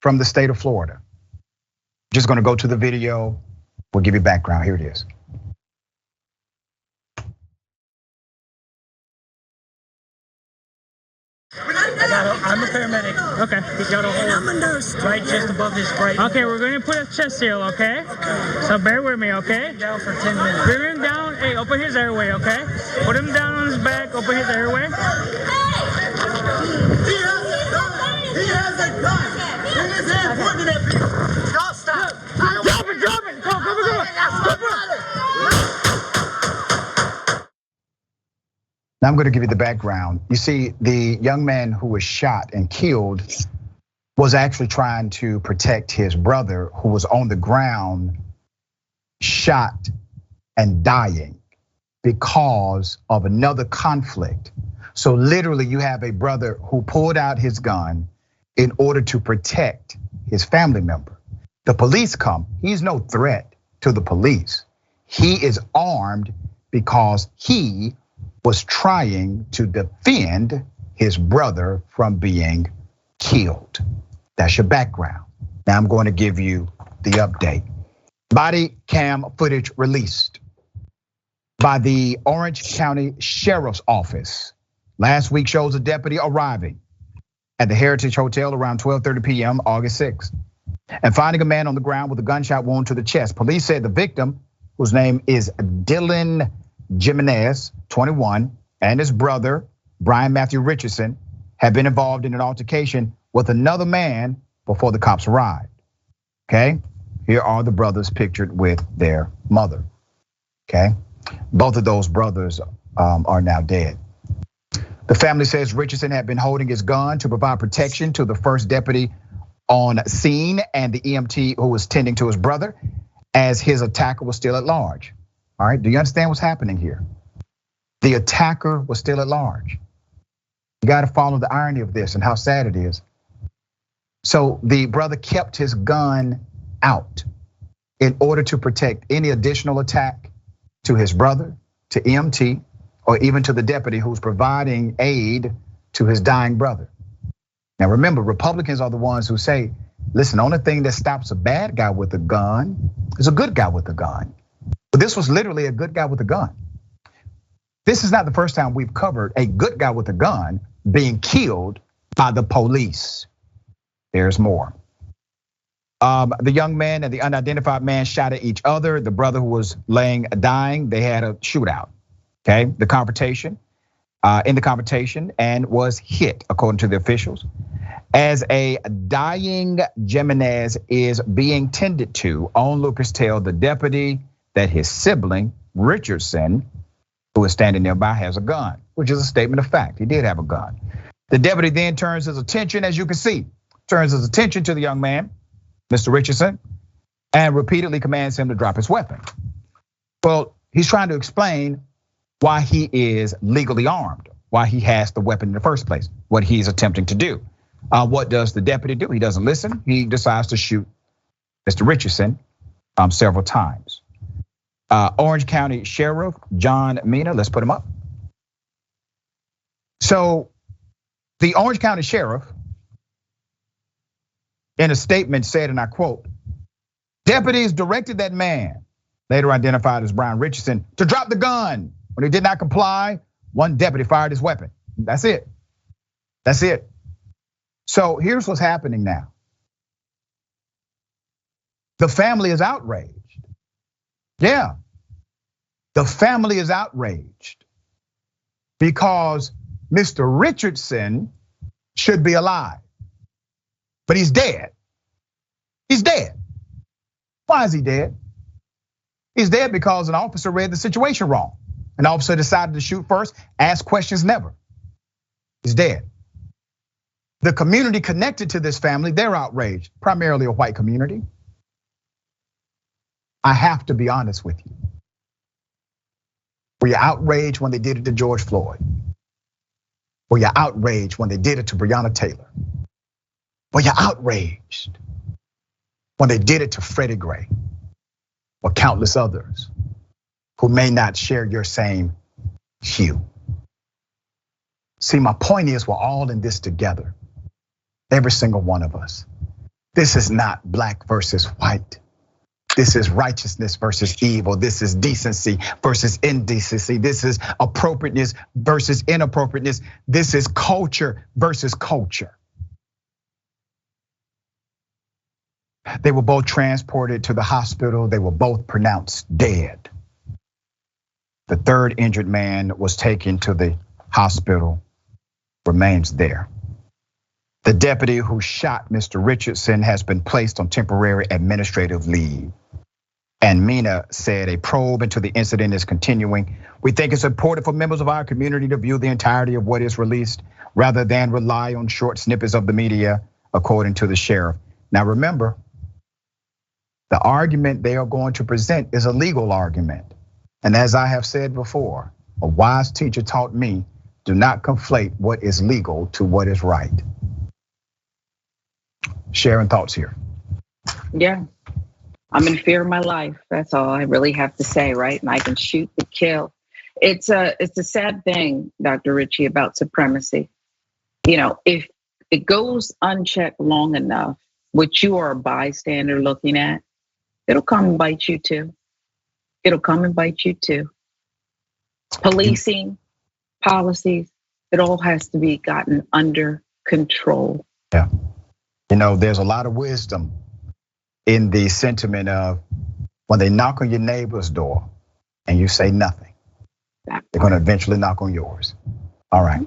from the state of Florida. Just gonna go to the video. We'll give you background. Here it is. I'm a paramedic. Okay. He's got a hole right just above his right. Okay, we're gonna put a chest seal, okay? So bear with me, okay? Down for 10 minutes. Bring him down. Hey, open his airway, okay? Put him down on his back. Open his airway. He has a gun in his hand pointing at people. Don't stop. Drop it, drop it. Come on. Now I'm going to give you the background. You see, the young man who was shot and killed was actually trying to protect his brother who was on the ground, shot and dying because of another conflict. So literally you have a brother who pulled out his gun in order to protect his family member. The police come, he's no threat to the police. He is armed because he was trying to defend his brother from being killed. That's your background. Now I'm going to give you the update. Body cam footage released by the Orange County Sheriff's Office last week shows a deputy arriving at the Heritage Hotel around 12:30 p.m. August 6th and finding a man on the ground with a gunshot wound to the chest. Police said the victim, whose name is Dylan Jimenez, 21, and his brother, Bryan Matthew Richardson, had been involved in an altercation with another man before the cops arrived. Okay, here are the brothers pictured with their mother. Okay, both of those brothers are now dead. The family says Richardson had been holding his gun to provide protection to the first deputy on scene and the EMT who was tending to his brother as his attacker was still at large. All right, do you understand what's happening here? The attacker was still at large. You got to follow the irony of this and how sad it is. So the brother kept his gun out in order to protect any additional attack to his brother, to EMT, or even to the deputy who's providing aid to his dying brother. Now remember, Republicans are the ones who say, listen, the only thing that stops a bad guy with a gun is a good guy with a gun. But this was literally a good guy with a gun. This is not the first time we've covered a good guy with a gun being killed by the police. There's more. The young man and the unidentified man shot at each other. The brother who was dying, they had a shootout. Okay, in the confrontation, and was hit, according to the officials. As a dying Jimenez is being tended to, onlookers tell the deputy that his sibling, Richardson, who is standing nearby, has a gun, which is a statement of fact. He did have a gun. The deputy then turns his attention, as you can see, to the young man, Mr. Richardson, and repeatedly commands him to drop his weapon. Well, he's trying to explain why he is legally armed, why he has the weapon in the first place, what he's attempting to do. What does the deputy do? He doesn't listen. He decides to shoot Mr. Richardson several times. Orange County Sheriff John Mina, let's put him up. So the Orange County Sheriff in a statement said, and I quote, deputies directed that man, later identified as Bryan Richardson, to drop the gun. When he did not comply, one deputy fired his weapon. That's it. That's it. So here's what's happening now. The family is outraged. Yeah, the family is outraged because Mr. Richardson should be alive, but he's dead. He's dead. Why is he dead? He's dead because an officer read the situation wrong. An officer decided to shoot first, ask questions never. He's dead. The community connected to this family, they're outraged, primarily a white community. I have to be honest with you. Were you outraged when they did it to George Floyd? Were you outraged when they did it to Breonna Taylor? Were you outraged when they did it to Freddie Gray or countless others who may not share your same hue? See, my point is we're all in this together. Every single one of us. This is not black versus white. This is righteousness versus evil. This is decency versus indecency. This is appropriateness versus inappropriateness. This is culture versus culture. They were both transported to the hospital. They were both pronounced dead. The third injured man was taken to the hospital, remains there. The deputy who shot Mr. Richardson has been placed on temporary administrative leave. And Mina said a probe into the incident is continuing. We think it's important for members of our community to view the entirety of what is released rather than rely on short snippets of the media, according to the sheriff. Now remember, the argument they are going to present is a legal argument. And as I have said before, a wise teacher taught me, do not conflate what is legal to what is right. Sharon, thoughts here? Yeah, I'm in fear of my life. That's all I really have to say, right? And I can shoot to kill. It's a sad thing, Dr. Richey, about supremacy. You know, if it goes unchecked long enough, which you are a bystander looking at, it'll come and bite you too. It'll come and bite you too. Policing, policies, it all has to be gotten under control. Yeah. You know, there's a lot of wisdom in the sentiment of when they knock on your neighbor's door and you say nothing, they're gonna eventually knock on yours. All right.